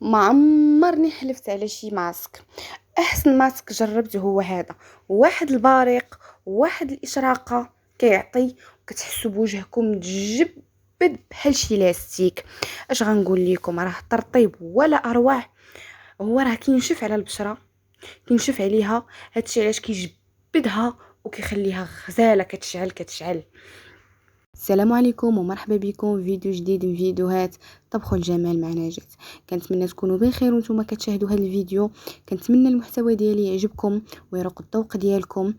ما عمرني حلفت على شي ماسك. احسن ماسك جربته هو هذا، واحد البارق، واحد الاشراقه كيعطي، وكتحسوا بوجهكم متجبد بحال شي لاستيك. اش غنقول لكم، راه ترطيب ولا اروع. هو راه كينشف على البشره، كينشف عليها، هادشي علاش كيجبدها وكيخليها غزاله كتشعل كتشعل. السلام عليكم ومرحبا بكم في فيديو جديد من فيديوهات طبخ الجمال مع نجاة. كنتمنى تكونوا بخير وانتم كتشاهدوا هذا الفيديو. كنتمنى المحتوى ديالي يعجبكم ويرق الذوق ديالكم.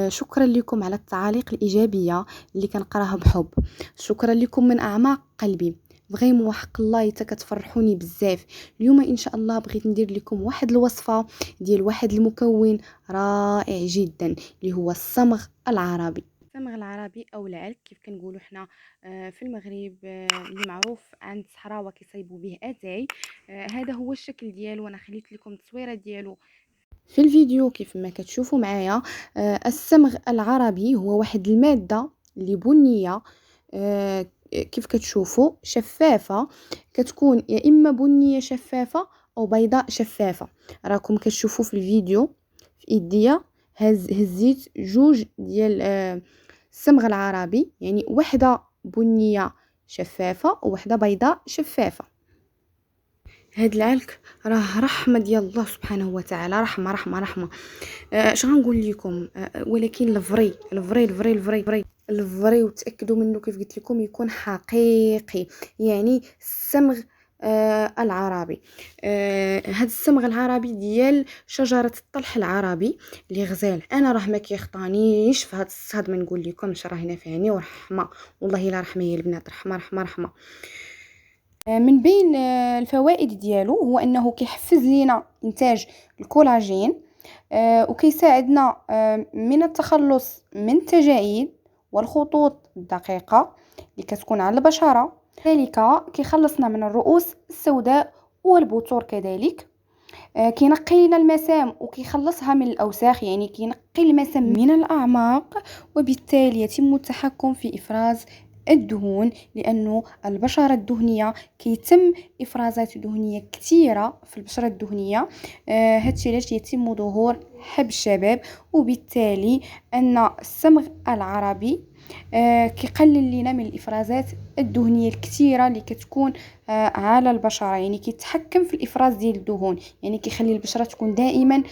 شكرا لكم على التعاليق الايجابيه اللي كنقراها بحب. شكرا لكم من اعماق قلبي، فريمون وحق الله حتى كتفرحوني بزاف. اليوم ان شاء الله بغيت ندير لكم واحد الوصفه ديال واحد المكون رائع جدا اللي هو الصمغ العربي. الصمغ العربي او العلك كيف كنقولوا حنا في المغرب، اللي معروف عند الصحراوه كيصايبوا به اتاي. هذا هو الشكل ديالو، وانا خليت لكم التصويره ديالو في الفيديو كيف ما كتشوفوا معايا. الصمغ العربي هو واحد الماده اللي بنيه، كيف كتشوفوا شفافه، كتكون يا اما بنيه شفافه او بيضاء شفافه. راكم كتشوفوا في الفيديو في ايديا هزيت جوج ديال الصمغ العربي، يعني وحده بنيه شفافه ووحده بيضاء شفافه. هاد العلك راه رحمه ديال الله سبحانه وتعالى، رحمه رحمه رحمه. اش غنقول لكم، ولكن الفري وتاكدوا منه كيف قلت لكم يكون حقيقي، يعني الصمغ العربي. هاد الصمغ العربي ديال شجره الطلح العربي اللي غزال. انا راه ما كيخطانيش في هاد الصهد، ما نقول لكمش راه نافعني ورحمه، والله لا رحمه يا البنات، رحمه رحمه رحمه. من بين الفوائد ديالو هو انه كيحفز لينا انتاج الكولاجين، وكيساعدنا من التخلص من التجاعيد والخطوط الدقيقة اللي كتكون على البشرة. ذلك كيخلصنا من الرؤوس السوداء والبثور كذلك. كينقي لنا المسام وكيخلصها من الأوساخ، يعني كينقي المسام من الأعماق، وبالتالي يتم التحكم في إفراز الدهون، لأنه البشرة الدهنية كيتم إفرازات دهنية كثيرة في البشرة الدهنية. هادشي علاش يتم ظهور حب الشباب، وبالتالي أن الصمغ العربي كيقلل لنا من الإفرازات الدهنية الكثيرة اللي كتكون على البشرة، يعني كيتحكم في الإفراز ديال الدهون، يعني كيخلي البشرة تكون دائما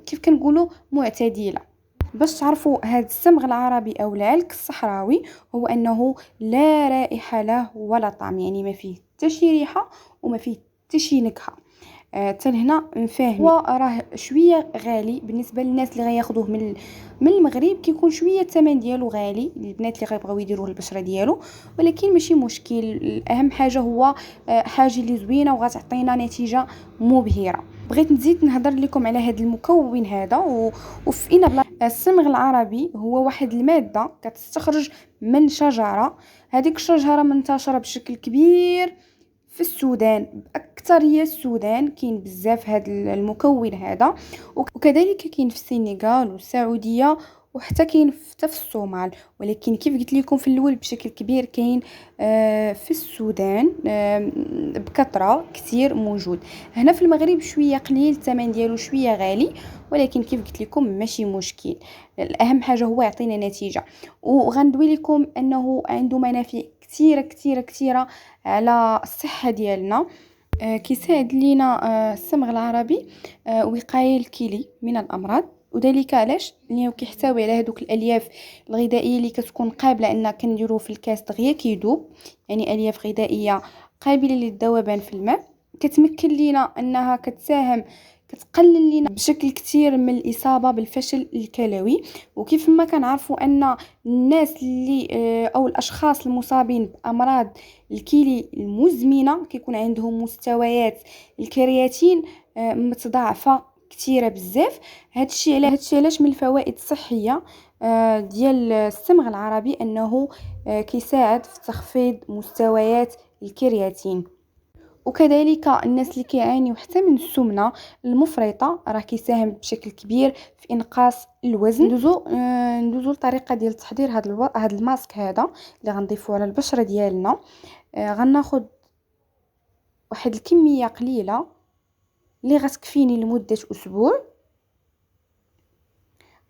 كيف كنقولوا معتدلة. باش تعرفوا هذا الصمغ العربي او العلك الصحراوي، هو انه لا رائحة له ولا طعم، يعني ما فيه حتى شي ريحة وما فيه حتى شي نكهة. حتى لهنا مفاهمين. وراه شويه غالي بالنسبه للناس اللي غياخذوه من المغرب، كيكون شويه الثمن ديالو غالي للبنات اللي غيبغيو يديروه البشره ديالو، ولكن ماشي مشكل. اهم حاجه هو حاجه اللي زوينه وغتعطينا نتيجه مبهره. بغيت نزيد نهضر لكم على هذا المكون هذا وفي ان الصمغ العربي هو واحد الماده كتستخرج من شجره. هذيك الشجره منتشره بشكل كبير في السودان، بأكثرية السودان كاين بزاف هذا المكون هذا، وكذلك كاين في السنغال والسعودية، وحتى كاين حتى في الصومال. ولكن كيف قلت لكم في الاول بشكل كبير كاين في السودان بكثرة كثير موجود. هنا في المغرب شويه قليل، الثمن ديالو شويه غالي، ولكن كيف قلت لكم ماشي مشكل. الاهم حاجه هو يعطينا نتيجه. وغندوي لكم انه عنده منافع كثيره كثيره كثيره على الصحه ديالنا. كيساعد لينا الصمغ العربي وقاية الكلى من الأمراض، وذلك علاش لانه كيحتوي على هذوك الالياف الغذائيه اللي كتكون قابله ان كنديروه في الكاس دغيا كيذوب، يعني الياف غذائيه قابله للذوبان في الماء. كتمكن لينا انها كتساهم كتقلل لنا بشكل كثير من الاصابه بالفشل الكلوي. وكيف ما كنعرفوا ان الناس اللي او الاشخاص المصابين بامراض الكلى المزمنه كيكون عندهم مستويات الكرياتين متضاعفه كثيره بزاف. هادشي علاش من الفوائد الصحيه ديال الصمغ العربي انه كيساعد في تخفيض مستويات الكرياتين. وكذلك الناس اللي كيعانيو حتى من السمنه المفرطه راه كيساهم بشكل كبير في انقاص الوزن. ندوزو للطريقه ديال تحضير هذا الماسك هذا اللي غنضيفوه على البشره ديالنا. غناخذ واحد الكميه قليله اللي غتكفيني لمده اسبوع.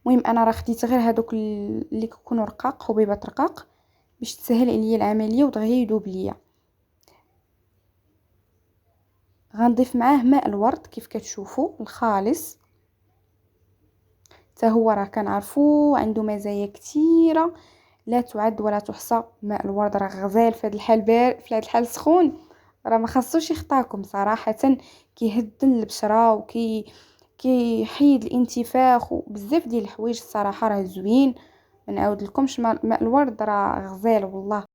المهم انا راه خديت غير هذوك اللي كيكونوا رقاق، حبيبات رقاق، باش تسهل عليا العمليه ودغيا يذوب ليا. غنضيف معاه ماء الورد كيف كتشوفوا الخالص، حتى هو راه كنعرفوا عنده مزايا كثيره لا تعد ولا تحصى. ماء الورد راه غزال في هذا الحال في هذا الحال سخون، راه ما خاصوش يخطاكم صراحه. كيهدن البشره كيحيد الانتفاخ وبزاف ديال الحوايج الصراحه راه زوين. ما نعاود لكمش، ماء الورد راه غزال والله.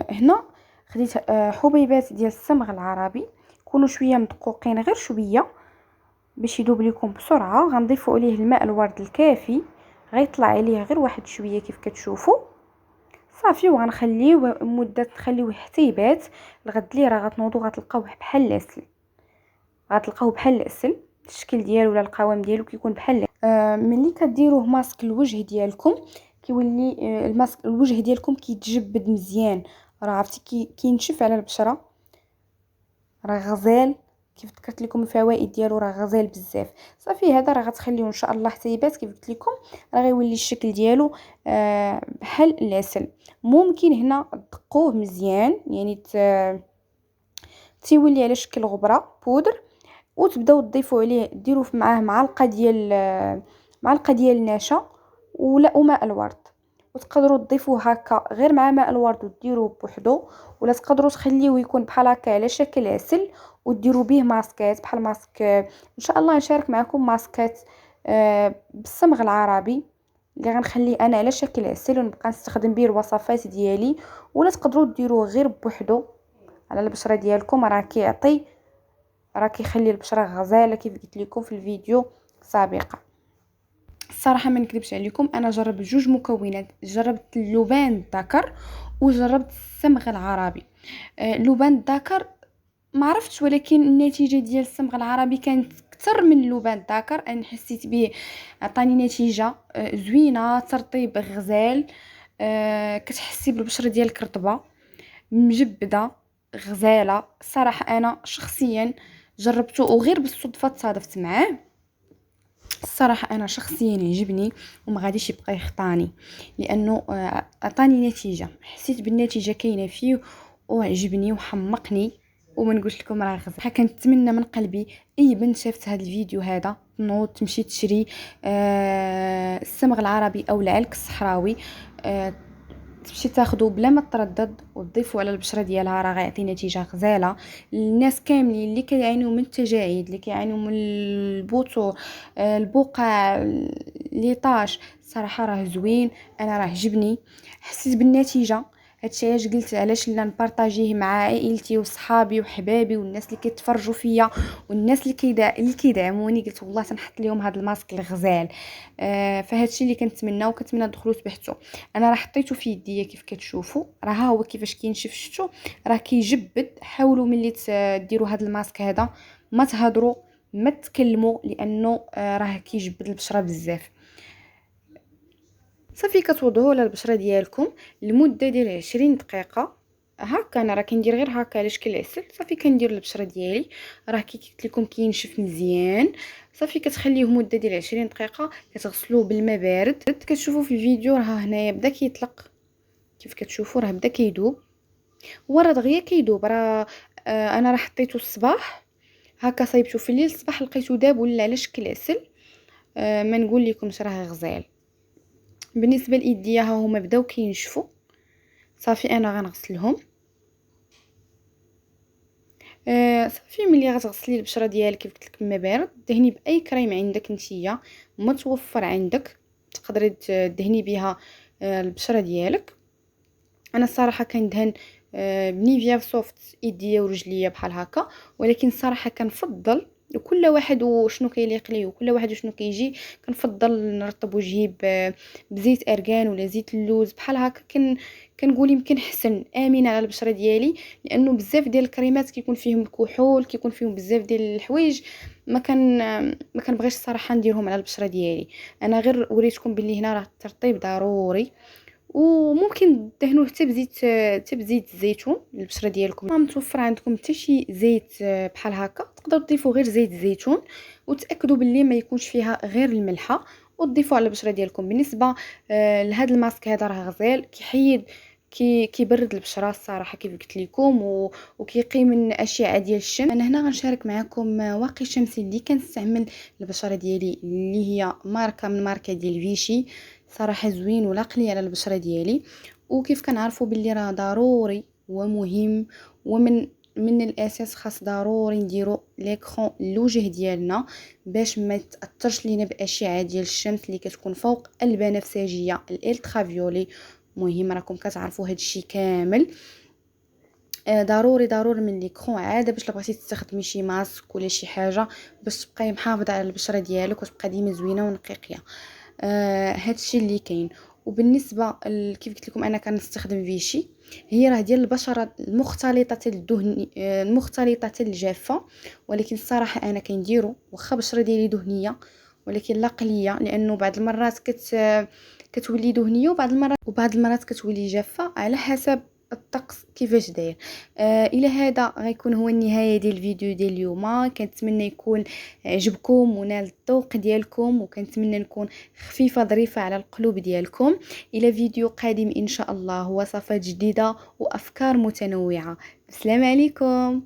هنا خديت حبيبات ديال الصمغ العربي، كونوا شويه مدقوقين غير شويه باش يذوب لكم بسرعه. غنضيفوا عليه الماء الورد الكافي، غيطلع عليه غير واحد شويه كيف كتشوفوا صافي. وغنخليه مده، نخليوه حتى يبات. الغد ليه راه غتنوضوا غتلقاوه بحال العسل، غتلقاوه بحال العسل. الشكل ديالو ولا القوام ديالو كيكون بحال ملي كديروه ماسك الوجه ديالكم كيولي الماسك الوجه ديالكم كيتجبد مزيان. راه عرفتي كينشف على البشره، راه غزال. كيف ذكرت لكم الفوائد ديالو راه غزال بزاف. صافي هذا راه غتخليوه ان شاء الله حتى يبات. كيف قلت لكم راه غيولي الشكل ديالو بحال العسل. ممكن هنا تدقوه مزيان، يعني تيولي على شكل غبره بودر، وتبداو تضيفوا عليه، ديروا معاه معلقه ديال النشا ولا ماء الورد. وتقدروا تضيفوه هكا غير مع ماء الورد وديروه بوحدو، ولا تقدروا تخليوه يكون بحال هكا على شكل عسل وديروا به ماسكات بحال ماسك. ان شاء الله نشارك معكم ماسكات بالصمغ العربي اللي غنخليه انا على شكل عسل ونبقى نستخدم به الوصفات ديالي. ولا تقدروا ديروه غير بوحدو على البشره ديالكم، راه كيخلي البشره غزاله كيف قلت لكم في الفيديو سابقا. الصراحه ما نكذبش عليكم، انا جربت جوج مكونات، جربت اللبان الذكر وجربت الصمغ العربي. اللبان الذكر ما عرفتش، ولكن النتيجه ديال الصمغ العربي كانت اكثر من اللبان الذكر. انا حسيت به عطاني نتيجه زوينه، ترطيب غزال. كتحسي بالبشره ديالك رطبه مجبده غزاله. الصراحه انا شخصيا جربته وغير بالصدفه تصادفت معاه. الصراحه انا شخصيا عجبني وما غاديش يبقى يخطاني، لانه عطاني نتيجه، حسيت بالنتيجه كاينه فيه وعجبني وحمقني. وما نقولش لكم راه غزال. كنتمنى من قلبي اي بنت شافت هذا الفيديو هذا تنوض تمشي تشري الصمغ العربي او العلك الصحراوي، تمشي تاخذه بلا ما تردد وتضيفه على البشره ديالها. راه غيعطي نتيجه غزاله. الناس كاملين اللي كيعانيوا من التجاعيد، اللي كيعانيوا من البثور، البقع، لي طاش، صراحه راه زوين. انا راه عجبني، حسيت بالنتيجه. هادشي علاش قلت علاش لا نبارطاجيه مع عائلتي وصحابي وحبابي والناس اللي كيتفرجوا فيا والناس اللي كيدعموني. قلت والله تنحط لهم هذا الماسك الغزال. فهادشي اللي كنتمنى، وكنتمنى تدخلوا تبحثوا. انا راه حطيته في يديا كيف كتشوفوا، راه ها هو كيفاش كينشف. شفتوا راه كيجبد. حاولوا ملي ديروا هذا الماسك هذا ما تهضروا ما تكلموا، لانه راه كيجبد البشره بزاف. صافي كتوضعوه على البشره ديالكم لمده ديال 20 دقيقه هكا. انا راه كندير غير هكا على شكل عسل. صافي كندير البشره ديالي، راه كي قلت لكم كينشف مزيان. صافي كتخليوه مده ديال 20 دقيقه، كتغسلوه بالماء بارد. كتشوفوا في الفيديو راه هنايا بدا كيطلق، كيف كتشوفوا راه بدا كيذوب. هو راه دغيا كيذوب. راه انا راه حطيته الصباح هكا، صايبته في الليل، الصباح لقيته داب ولا على شكل عسل. ما نقول لكمش راه غزال. بالنسبه لإيديا ها هما بداو كينشفوا. صافي انا غنغسلهم. صافي ملي غتغسلي البشره ديالك كيف قلت لك بماء بارد، دهني باي كريم عندك نتيا متوفر عندك تقدري تدهني بها البشره ديالك. انا الصراحه كندهن بنيفيا سوفت ايديا ورجليا بحال هكا، ولكن الصراحه كنفضل كل واحد وشنو كيليق ليه، وكل واحد وشنو كيجي. كنفضل نرطب وجهي بزيت ارغان ولا زيت اللوز بحال هكا. كنقول يمكن حسن امين على البشره ديالي، لانه بزاف ديال الكريمات كيكون فيهم الكحول، كيكون فيهم بزاف ديال الحوايج ما كنبغيش الصراحه نديرهم على البشره ديالي. انا غير وريتكم باللي هنا راه الترطيب ضروري. وممكن دهنوه حتى بزيت الزيتون للبشره ديالكم. ما متوفر عندكم حتى شي زيت بحال هكا، تقدروا تضيفوا غير زيت الزيتون، وتاكدوا باللي ما يكونش فيها غير الملحه، وتضيفوه على البشره ديالكم. بالنسبه لهذا الماسك هذا راه غزال، كيحيد كيبرد البشره الصراحه كيف قلت لكم، وكيقي من اشعه ديال الشمس. انا هنا غنشارك معكم واقي شمسي اللي كنستعمل البشره ديالي، اللي هي ماركه من ماركه ديال فيشي. صراحه زوين ولقلي على البشره ديالي. وكيف كنعرفوا باللي راه ضروري ومهم، من الاساس خاص ضروري نديرو ليكرون الوجه ديالنا باش ما يتاثرش لينا باشعه ديال الشمس اللي كتكون فوق البنفسجيه الالترافيولي. مهم راكم كتعرفوا هذا الشيء كامل. ضروري من ليكرون عاده باش بغيتي تستخدمي شي ماسك ولا شي حاجه باش تبقاي محافظه على البشره ديالك وتبقى ديما زوينه ونقيقيه. هذا الشيء اللي كاين. وبالنسبه كيف قلت لكم انا كنستخدم فيشي، هي راه ديال البشره المختلطه الدهن المختلطه الجافه. ولكن الصراحه انا كنديرو واخا بشره ديالي دهنيه، ولكن لا قليه، لانه بعض المرات كتولي دهنيه، وبعض المرات كتولي جافه على حسب الطقس كيفاش داير. الى هذا غيكون هو النهايه ديال الفيديو ديال اليوم. كنتمنى يكون عجبكم ونال الذوق ديالكم، وكنتمنى نكون خفيفه ظريفه على القلوب ديالكم. الى فيديو قادم ان شاء الله، وصفات جديده وافكار متنوعه. السلام عليكم.